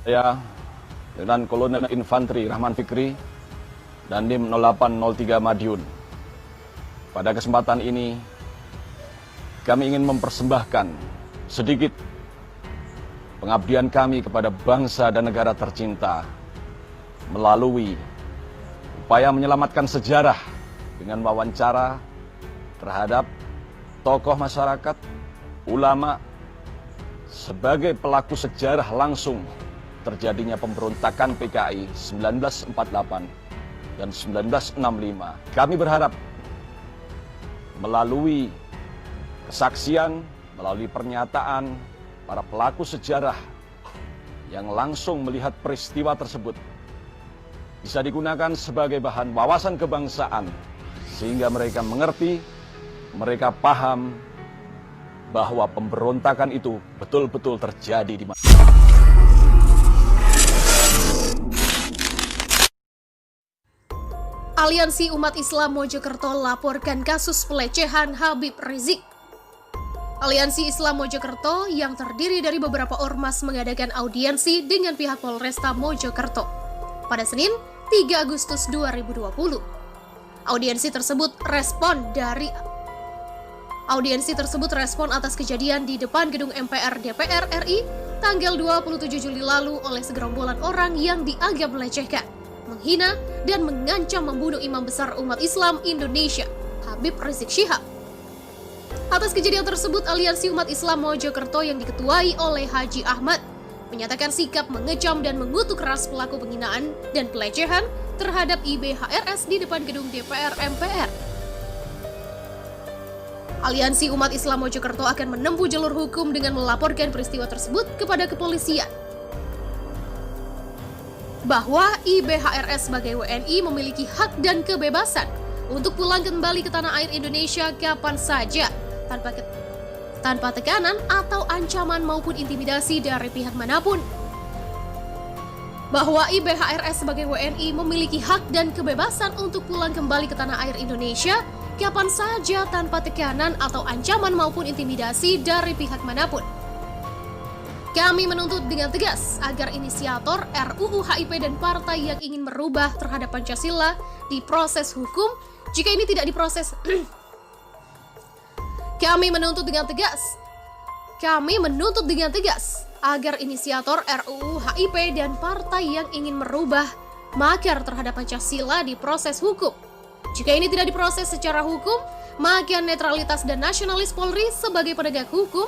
Saya dengan Kolonel Infanteri Rahman Fikri dan NIM 0803 Madiun. Pada kesempatan ini, kami ingin mempersembahkan sedikit pengabdian kami kepada bangsa dan negara tercinta melalui upaya menyelamatkan sejarah dengan wawancara terhadap tokoh masyarakat, ulama, sebagai pelaku sejarah langsung terjadinya pemberontakan PKI 1948 dan 1965. Kami berharap melalui kesaksian, melalui pernyataan para pelaku sejarah yang langsung melihat peristiwa tersebut bisa digunakan sebagai bahan wawasan kebangsaan sehingga mereka mengerti, mereka paham bahwa pemberontakan itu betul-betul terjadi di mana. Aliansi Umat Islam Mojokerto laporkan kasus pelecehan Habib Rizik. Aliansi Islam Mojokerto yang terdiri dari beberapa ormas mengadakan audiensi dengan pihak Polresta Mojokerto pada Senin 3 Agustus 2020. Audiensi tersebut respon atas kejadian di depan gedung MPR DPR RI tanggal 27 Juli lalu oleh segerombolan orang yang dianggap melecehkan, menghina, dan mengancam membunuh imam besar umat Islam Indonesia, Habib Rizik Syihab. Atas kejadian tersebut, Aliansi Umat Islam Mojokerto yang diketuai oleh Haji Ahmad menyatakan sikap mengecam dan mengutuk keras pelaku penghinaan dan pelecehan terhadap IBHRS di depan gedung DPR MPR. Aliansi Umat Islam Mojokerto akan menempuh jalur hukum dengan melaporkan peristiwa tersebut kepada kepolisian. Bahwa IBHRS sebagai WNI memiliki hak dan kebebasan untuk pulang kembali ke tanah air Indonesia kapan saja tanpa tekanan atau ancaman maupun intimidasi dari pihak manapun. Bahwa IBHRS sebagai WNI memiliki hak dan kebebasan untuk pulang kembali ke tanah air Indonesia kapan saja tanpa tekanan atau ancaman maupun intimidasi dari pihak manapun. Kami menuntut dengan tegas agar inisiator RUU HIP dan partai yang ingin merubah terhadap Pancasila diproses hukum jika ini tidak diproses. Kami menuntut dengan tegas agar inisiator RUU HIP dan partai yang ingin merubah makar terhadap Pancasila diproses hukum. Jika ini tidak diproses secara hukum, maka netralitas dan nasionalis Polri sebagai penegak hukum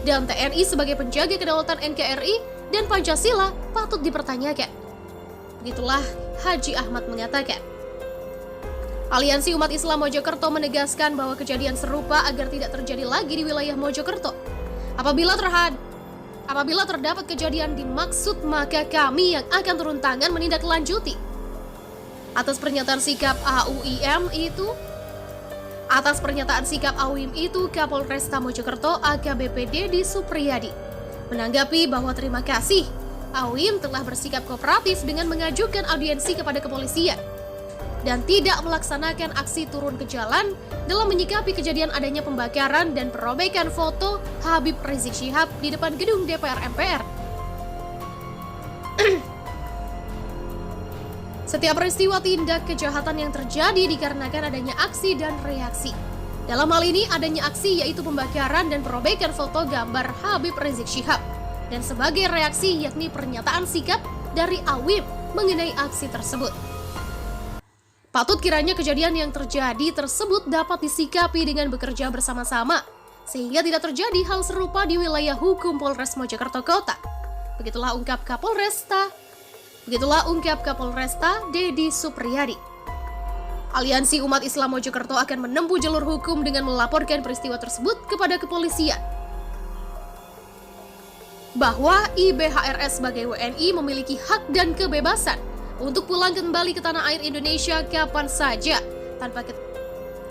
dan TNI sebagai penjaga kedaulatan NKRI dan Pancasila patut dipertanyakan. Begitulah Haji Ahmad mengatakan. Aliansi Umat Islam Mojokerto menegaskan bahwa kejadian serupa agar tidak terjadi lagi di wilayah Mojokerto. Apabila terdapat kejadian dimaksud, maka kami yang akan turun tangan menindaklanjuti. Atas pernyataan sikap AUIM itu, Kapolresta Mojokerto AKBP Dedi Supriyadi menanggapi bahwa terima kasih AUIM telah bersikap kooperatif dengan mengajukan audiensi kepada kepolisian dan tidak melaksanakan aksi turun ke jalan dalam menyikapi kejadian adanya pembakaran dan perobekan foto Habib Rizik Syihab di depan gedung DPR MPR. Setiap peristiwa tindak kejahatan yang terjadi dikarenakan adanya aksi dan reaksi. Dalam hal ini adanya aksi yaitu pembakaran dan perobekan foto gambar Habib Rizik Syihab. Dan sebagai reaksi yakni pernyataan sikap dari AUIM mengenai aksi tersebut. Patut kiranya kejadian yang terjadi tersebut dapat disikapi dengan bekerja bersama-sama, sehingga tidak terjadi hal serupa di wilayah hukum Polres Mojokerto Kota. Begitulah ungkap Kapolresta Dedi Supriyadi. Aliansi Umat Islam Mojokerto akan menempuh jalur hukum dengan melaporkan peristiwa tersebut kepada kepolisian. Bahwa IBHRS sebagai WNI memiliki hak dan kebebasan untuk pulang kembali ke tanah air Indonesia kapan saja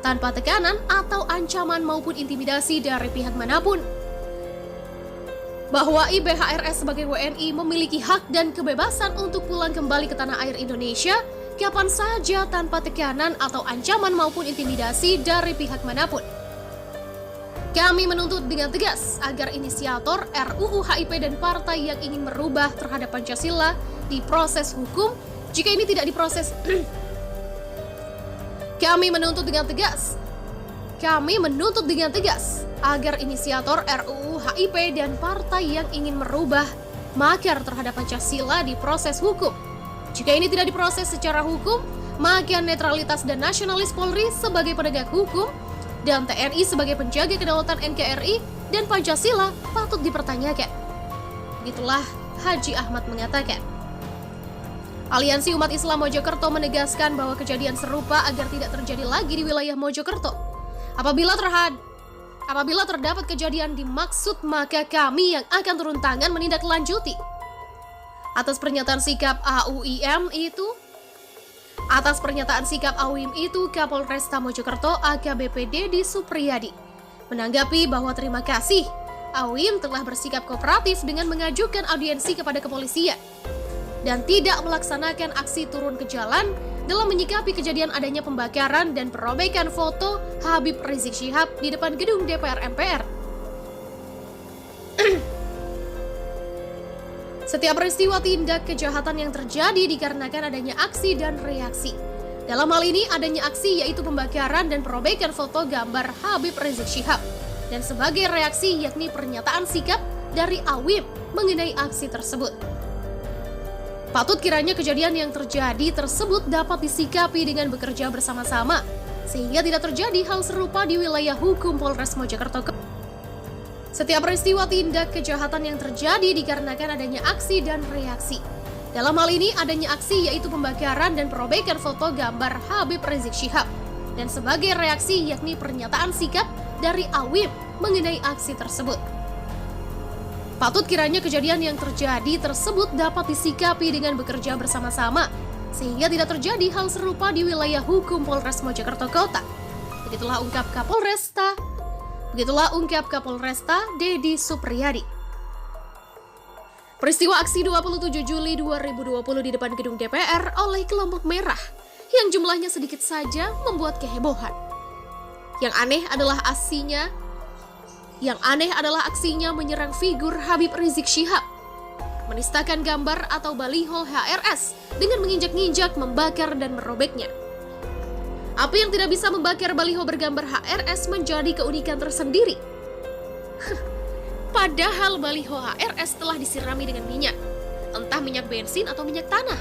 tanpa tekanan atau ancaman maupun intimidasi dari pihak manapun. Bahwa IBHRS sebagai WNI memiliki hak dan kebebasan untuk pulang kembali ke tanah air Indonesia kapan saja tanpa tekanan atau ancaman maupun intimidasi dari pihak manapun. Kami menuntut dengan tegas agar inisiator RUU HIP dan partai yang ingin merubah terhadap Pancasila diproses hukum. Jika ini tidak diproses, Kami menuntut dengan tegas agar inisiator RUU HIP dan partai yang ingin merubah makar terhadap Pancasila diproses hukum. Jika ini tidak diproses secara hukum, maka netralitas dan nasionalis Polri sebagai penegak hukum dan TNI sebagai penjaga kedaulatan NKRI dan Pancasila patut dipertanyakan. Begitulah Haji Ahmad mengatakan. Aliansi Umat Islam Mojokerto menegaskan bahwa kejadian serupa agar tidak terjadi lagi di wilayah Mojokerto. Apabila terdapat kejadian dimaksud, maka kami yang akan turun tangan menindaklanjuti. Atas pernyataan sikap AUIM itu, Kapolresta Mojokerto AKBP Dedi Supriyadi menanggapi bahwa terima kasih AUIM telah bersikap kooperatif dengan mengajukan audiensi kepada kepolisian dan tidak melaksanakan aksi turun ke jalan dalam menyikapi kejadian adanya pembakaran dan perobekan foto Habib Rizik Syihab di depan gedung DPR MPR. Setiap peristiwa tindak kejahatan yang terjadi dikarenakan adanya aksi dan reaksi. Dalam hal ini adanya aksi yaitu pembakaran dan perobekan foto gambar Habib Rizik Syihab. Dan sebagai reaksi yakni pernyataan sikap dari AUIM mengenai aksi tersebut. Patut kiranya kejadian yang terjadi tersebut dapat disikapi dengan bekerja bersama-sama, sehingga tidak terjadi hal serupa di wilayah hukum Polres Mojokerto. Setiap peristiwa tindak kejahatan yang terjadi dikarenakan adanya aksi dan reaksi. Dalam hal ini adanya aksi yaitu pembakaran dan perobekan foto gambar Habib Rizik Syihab. Dan sebagai reaksi yakni pernyataan sikap dari AUIM mengenai aksi tersebut. Patut kiranya kejadian yang terjadi tersebut dapat disikapi dengan bekerja bersama-sama, sehingga tidak terjadi hal serupa di wilayah hukum Polres Mojokerto Kota. Begitulah ungkap Kapolresta Dedi Supriyadi. Peristiwa aksi 27 Juli 2020 di depan gedung DPR oleh kelompok merah yang jumlahnya sedikit saja membuat kehebohan. Yang aneh adalah aksinya menyerang figur Habib Rizik Syihab, menistakan gambar atau baliho HRS dengan menginjak-injak, membakar dan merobeknya. Apa yang tidak bisa membakar baliho bergambar HRS menjadi keunikan tersendiri. Padahal baliho HRS telah disirami dengan minyak, entah minyak bensin atau minyak tanah.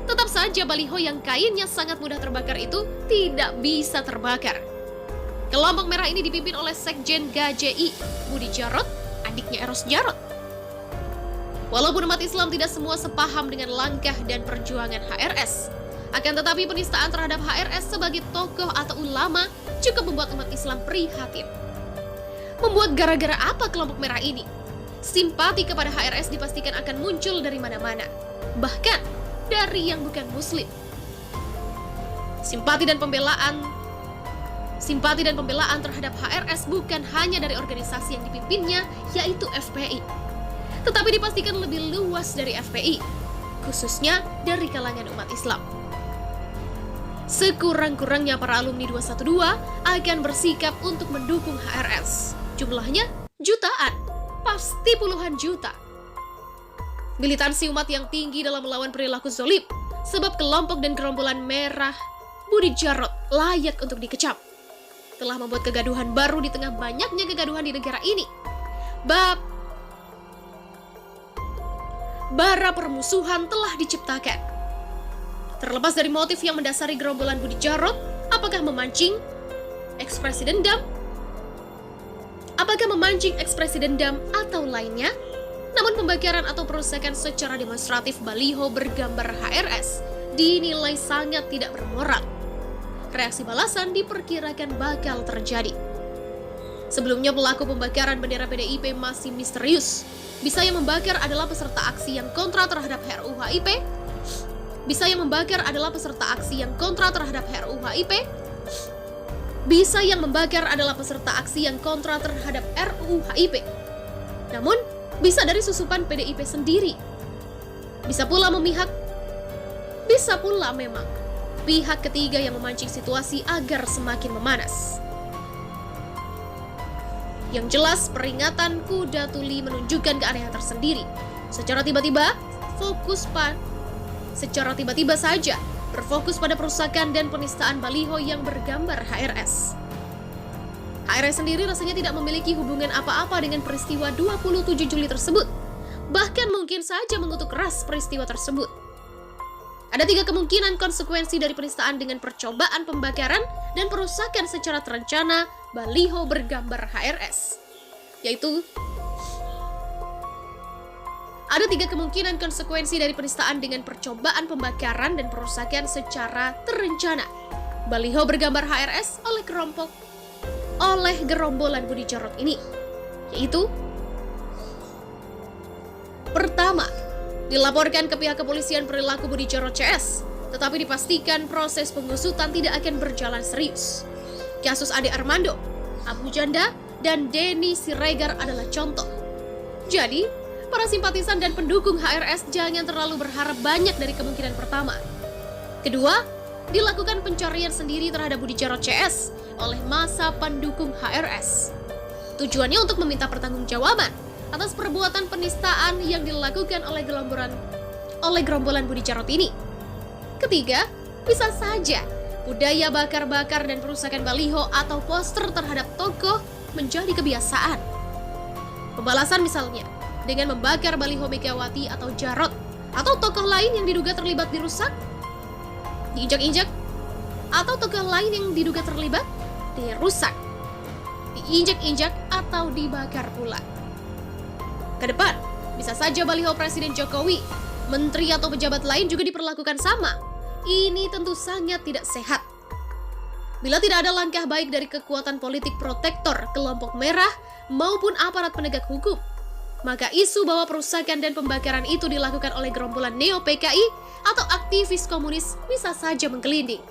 Tetap saja baliho yang kainnya sangat mudah terbakar itu tidak bisa terbakar. Kelompok merah ini dipimpin oleh Sekjen GJI, Budi Jarot, adiknya Eros Jarot. Walaupun umat Islam tidak semua sepaham dengan langkah dan perjuangan HRS, akan tetapi penistaan terhadap HRS sebagai tokoh atau ulama cukup membuat umat Islam prihatin. Membuat gara-gara apa kelompok merah ini? Simpati kepada HRS dipastikan akan muncul dari mana-mana, bahkan dari yang bukan muslim. Simpati dan pembelaan terhadap HRS bukan hanya dari organisasi yang dipimpinnya, yaitu FPI, tetapi dipastikan lebih luas dari FPI, khususnya dari kalangan umat Islam. Sekurang-kurangnya para alumni 212 akan bersikap untuk mendukung HRS. Jumlahnya jutaan, pasti puluhan juta. Militansi umat yang tinggi dalam melawan perilaku zolim, sebab kelompok dan gerombolan merah Budi Jarot layak untuk dikecam. Telah membuat kegaduhan baru di tengah banyaknya kegaduhan di negara ini. Bara permusuhan telah diciptakan. Terlepas dari motif yang mendasari gerombolan Budi Jarot, apakah memancing ekspresi dendam atau lainnya, namun pembakaran atau perusakan secara demonstratif baliho bergambar HRS dinilai sangat tidak bermoral. Reaksi balasan diperkirakan bakal terjadi. Sebelumnya pelaku pembakaran bendera PDIP masih misterius. Bisa yang membakar adalah peserta aksi yang kontra terhadap RUU HIP? Bisa yang membakar adalah peserta aksi yang kontra terhadap RUU HIP? Bisa yang membakar adalah peserta aksi yang kontra terhadap RUU HIP. Namun, bisa dari susupan PDIP sendiri. Bisa pula memang pihak ketiga yang memancing situasi agar semakin memanas. Yang jelas, peringatan kuda tuli menunjukkan keanehan tersendiri. Secara tiba-tiba saja berfokus pada perusakan dan penistaan baliho yang bergambar HRS. HRS sendiri rasanya tidak memiliki hubungan apa-apa dengan peristiwa 27 Juli tersebut. Bahkan mungkin saja mengutuk keras peristiwa tersebut. Ada 3 kemungkinan konsekuensi dari penistaan dengan percobaan pembakaran dan perusakan secara terencana baliho bergambar HRS. Yaitu, ada 3 kemungkinan konsekuensi dari penistaan dengan percobaan pembakaran dan perusakan secara terencana baliho bergambar HRS oleh gerombolan Budi Jarot ini. Yaitu, pertama, dilaporkan ke pihak kepolisian perilaku Budi Jarot CS, tetapi dipastikan proses pengusutan tidak akan berjalan serius. Kasus Ade Armando, Abu Janda, dan Denny Siregar adalah contoh. Jadi, para simpatisan dan pendukung HRS jangan terlalu berharap banyak dari kemungkinan pertama. Kedua, dilakukan pencarian sendiri terhadap Budi Jarot CS oleh massa pendukung HRS. Tujuannya untuk meminta pertanggungjawaban atas perbuatan penistaan yang dilakukan oleh gerombolan Budi Jarot ini. Ketiga, bisa saja budaya bakar-bakar dan perusakan baliho atau poster terhadap tokoh menjadi kebiasaan. Pembalasan misalnya dengan membakar baliho Megawati atau Jarot atau tokoh lain yang diduga terlibat dirusak, diinjak-injak, atau tokoh lain yang diduga terlibat dirusak, diinjak-injak, atau dibakar pula. Ke depan, bisa saja baliho Presiden Jokowi, menteri atau pejabat lain juga diperlakukan sama. Ini tentu sangat tidak sehat. Bila tidak ada langkah baik dari kekuatan politik protektor kelompok merah maupun aparat penegak hukum, maka isu bahwa perusakan dan pembakaran itu dilakukan oleh gerombolan neo-PKI atau aktivis komunis bisa saja menggelinding.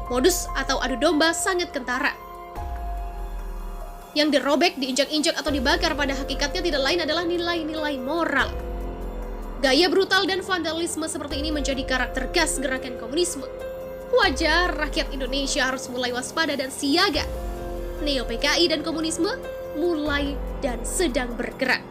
Modus atau adu domba sangat kentara. Yang dirobek, diinjak-injak, atau dibakar pada hakikatnya tidak lain adalah nilai-nilai moral. Gaya brutal dan vandalisme seperti ini menjadi karakter khas gerakan komunisme. Wajar rakyat Indonesia harus mulai waspada dan siaga. Neo-PKI dan komunisme mulai dan sedang bergerak.